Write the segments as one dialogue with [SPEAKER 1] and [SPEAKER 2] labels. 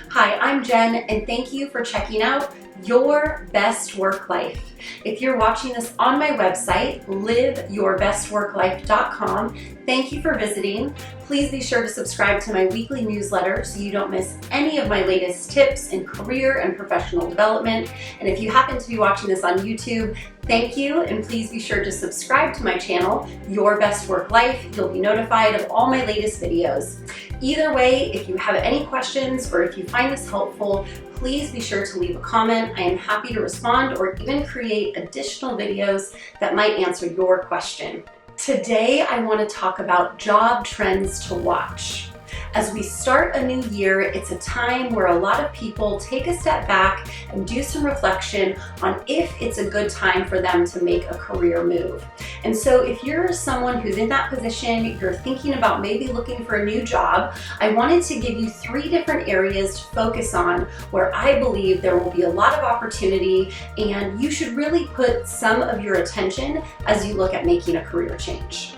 [SPEAKER 1] Hi, I'm Jen, and thank you for checking out Your Best Work Life. If you're watching this on my website, liveyourbestworklife.com, thank you for visiting. Please be sure to subscribe to my weekly newsletter so you don't miss any of my latest tips in career and professional development. And if you happen to be watching this on YouTube, thank you, and please be sure to subscribe to my channel, Your Best Work Life. You'll be notified of all my latest videos. Either way, if you have any questions or if you find this helpful, please be sure to leave a comment. I am happy to respond or even create additional videos that might answer your question. Today, I want to talk about job trends to watch. As we start a new year, it's a time where a lot of people take a step back and do some reflection on if it's a good time for them to make a career move. And so if you're someone who's in that position, you're thinking about maybe looking for a new job, I wanted to give you 3 different areas to focus on where I believe there will be a lot of opportunity, and you should really put some of your attention as you look at making a career change.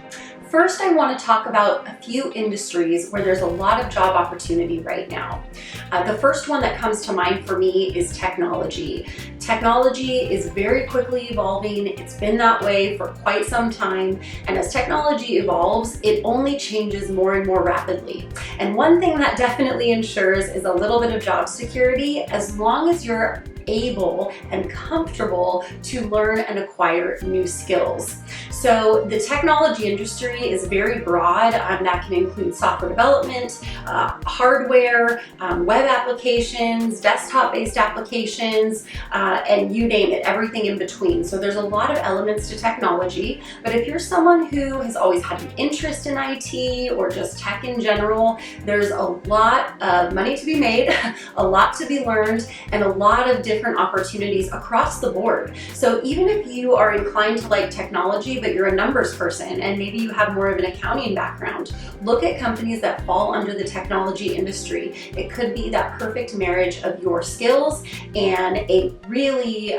[SPEAKER 1] First, I want to talk about a few industries where there's a lot of job opportunity right now. The first one that comes to mind for me is technology. Technology is very quickly evolving. It's been that way for quite some time. And as technology evolves, it only changes more and more rapidly. And one thing that definitely ensures is a little bit of job security as long as you're able and comfortable to learn and acquire new skills. So the technology industry is very broad. That can include software development, hardware, web applications, desktop-based applications, and you name it, everything in between. So there's a lot of elements to technology, but if you're someone who has always had an interest in IT or just tech in general, there's a lot of money to be made, a lot to be learned, and a lot of different opportunities across the board. So even if you are inclined to like technology, but you're a numbers person and maybe you have more of an accounting background, look at companies that fall under the technology industry. It could be that perfect marriage of your skills and a really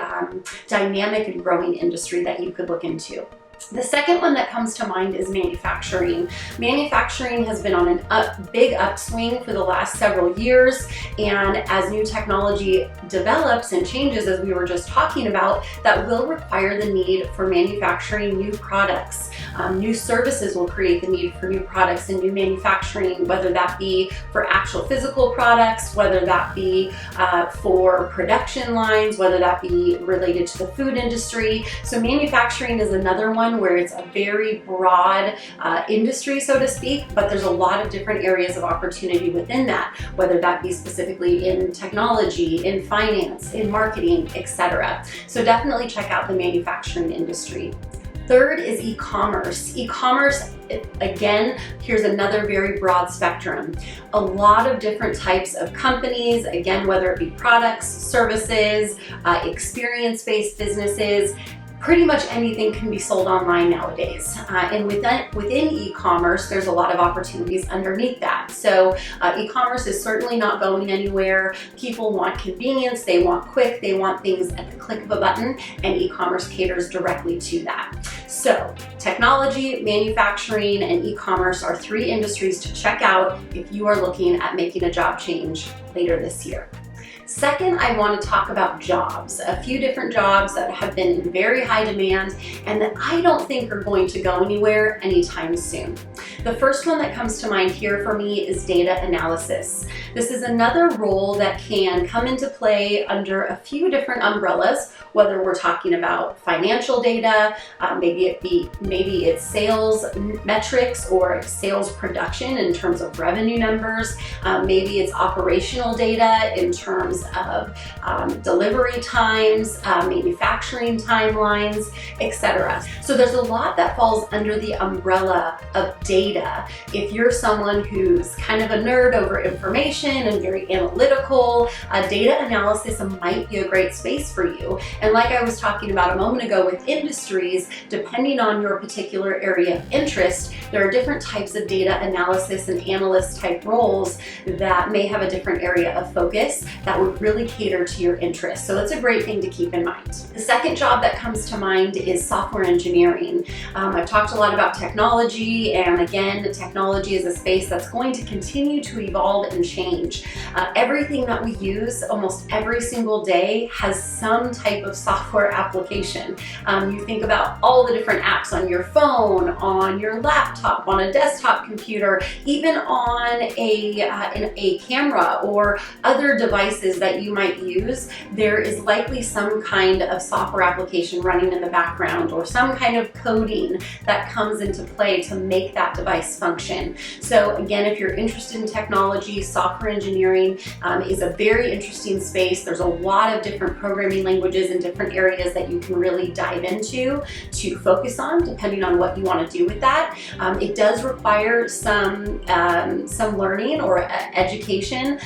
[SPEAKER 1] dynamic and growing industry that you could look into. The second one that comes to mind is manufacturing. Manufacturing has been on a big upswing for the last several years, and as new technology develops and changes, as we were just talking about, that will require the need for manufacturing new products. New services will create the need for new products and new manufacturing, whether that be for actual physical products, whether that be for production lines, whether that be related to the food industry. So manufacturing is another one where it's a very broad industry, so to speak, but there's a lot of different areas of opportunity within that, whether that be specifically in technology, in finance, in marketing, etc. So definitely check out the manufacturing industry. Third is e-commerce. E-commerce, again, here's another very broad spectrum. A lot of different types of companies, again, whether it be products, services, experience-based businesses, pretty much anything can be sold online nowadays. And within e-commerce, there's a lot of opportunities underneath that. So e-commerce is certainly not going anywhere. People want convenience, they want quick, they want things at the click of a button, and e-commerce caters directly to that. So technology, manufacturing, and e-commerce are 3 industries to check out if you are looking at making a job change later this year. Second, I want to talk about jobs, a few different jobs that have been in very high demand and that I don't think are going to go anywhere anytime soon. The first one that comes to mind here for me is data analysis. This is another role that can come into play under a few different umbrellas, whether we're talking about financial data, maybe it's sales metrics or sales production in terms of revenue numbers, maybe it's operational data in terms of delivery times, manufacturing timelines, etc. So there's a lot that falls under the umbrella of data. If you're someone who's kind of a nerd over information and very analytical, data analysis might be a great space for you. And like I was talking about a moment ago with industries, depending on your particular area of interest, there are different types of data analysis and analyst type roles that may have a different area of focus that would really cater to your interests. So it's a great thing to keep in mind. The second job that comes to mind is software engineering. I've talked a lot about technology, and again, the technology is a space that's going to continue to evolve and change. Everything that we use almost every single day has some type of software application. You think about all the different apps on your phone, on your laptop, on a desktop computer, even on a camera or other devices that you might use. There is likely some kind of software application running in the background or some kind of coding that comes into play to make that device function. So again, if you're interested in technology, software engineering is a very interesting space. There's a lot of different programming languages in different areas that you can really dive into to focus on, depending on what you want to do with that. It does require some learning or education.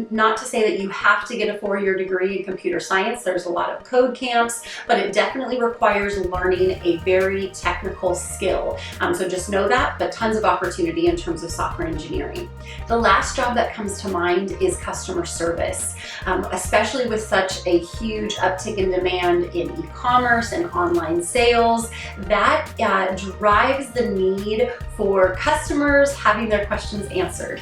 [SPEAKER 1] Not to say that you have to get a 4-year degree in computer science. There's a lot of code camps, but it definitely requires learning a very technical skill. So just know that, but tons of opportunity in terms of software engineering. The last job that comes to mind is customer service, especially with such a huge uptick in demand in e-commerce and online sales. That drives the need for customers having their questions answered.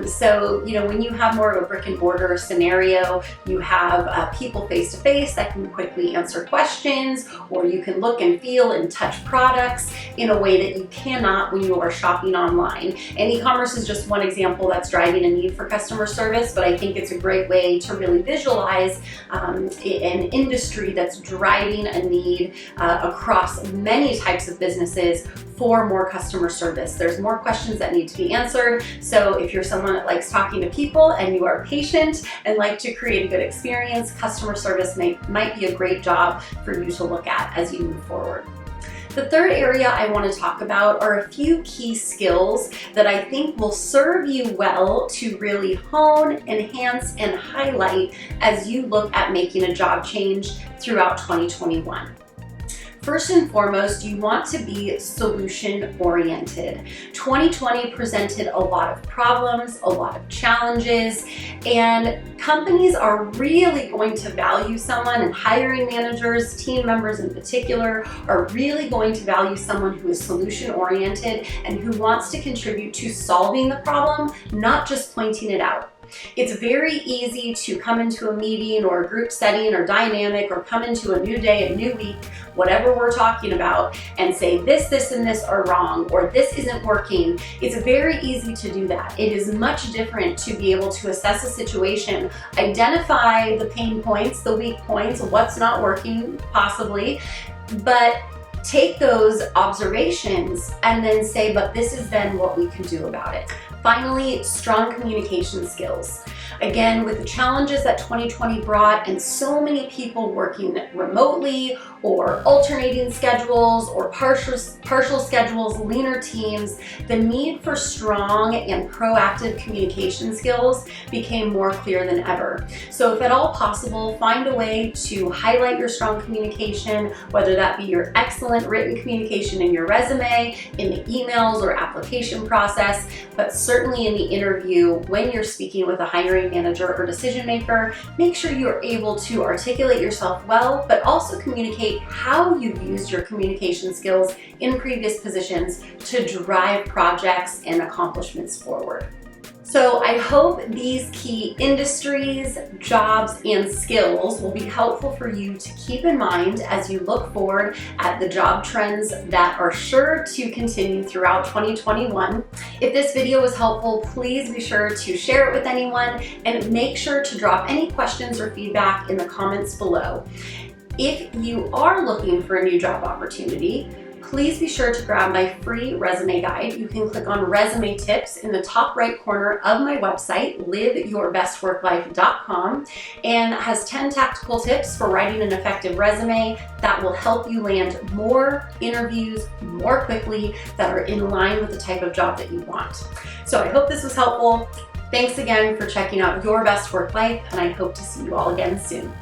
[SPEAKER 1] So, when you have more of a brick and mortar scenario, you have people face to face that can quickly answer questions, or you can look and feel and touch products in a way that you cannot when you are shopping online. And e-commerce is just one example that's driving a need for customer service, but I think it's a great way to really visualize an industry that's driving a need across many types of businesses for more customer service. There's more questions that need to be answered. So if you're someone that likes talking to people and you are patient and like to create a good experience, customer service might be a great job for you to look at as you move forward. The third area I want to talk about are a few key skills that I think will serve you well to really hone, enhance, and highlight as you look at making a job change throughout 2021. First and foremost, you want to be solution-oriented. 2020 presented a lot of problems, a lot of challenges, and companies are really going to value someone, and hiring managers, team members in particular, are really going to value someone who is solution-oriented and who wants to contribute to solving the problem, not just pointing it out. It's very easy to come into a meeting or a group setting or dynamic, or come into a new day, a new week, whatever we're talking about, and say this, and this are wrong, or this isn't working. It's very easy to do that. It is much different to be able to assess a situation, identify the pain points, the weak points, what's not working possibly, but take those observations and then say, but this is then what we can do about it. Finally, strong communication skills. Again, with the challenges that 2020 brought and so many people working remotely or alternating schedules or partial schedules, leaner teams, the need for strong and proactive communication skills became more clear than ever. So if at all possible, find a way to highlight your strong communication, whether that be your excellent written communication in your resume, in the emails or application process, but certainly in the interview when you're speaking with a hiring manager or decision maker. Make sure you're able to articulate yourself well, but also communicate how you've used your communication skills in previous positions to drive projects and accomplishments forward. So I hope these key industries, jobs, and skills will be helpful for you to keep in mind as you look forward at the job trends that are sure to continue throughout 2021. If this video was helpful, please be sure to share it with anyone, and make sure to drop any questions or feedback in the comments below. If you are looking for a new job opportunity, please be sure to grab my free resume guide. You can click on resume tips in the top right corner of my website, liveyourbestworklife.com, and has 10 tactical tips for writing an effective resume that will help you land more interviews more quickly that are in line with the type of job that you want. So I hope this was helpful. Thanks again for checking out Your Best Work Life, and I hope to see you all again soon.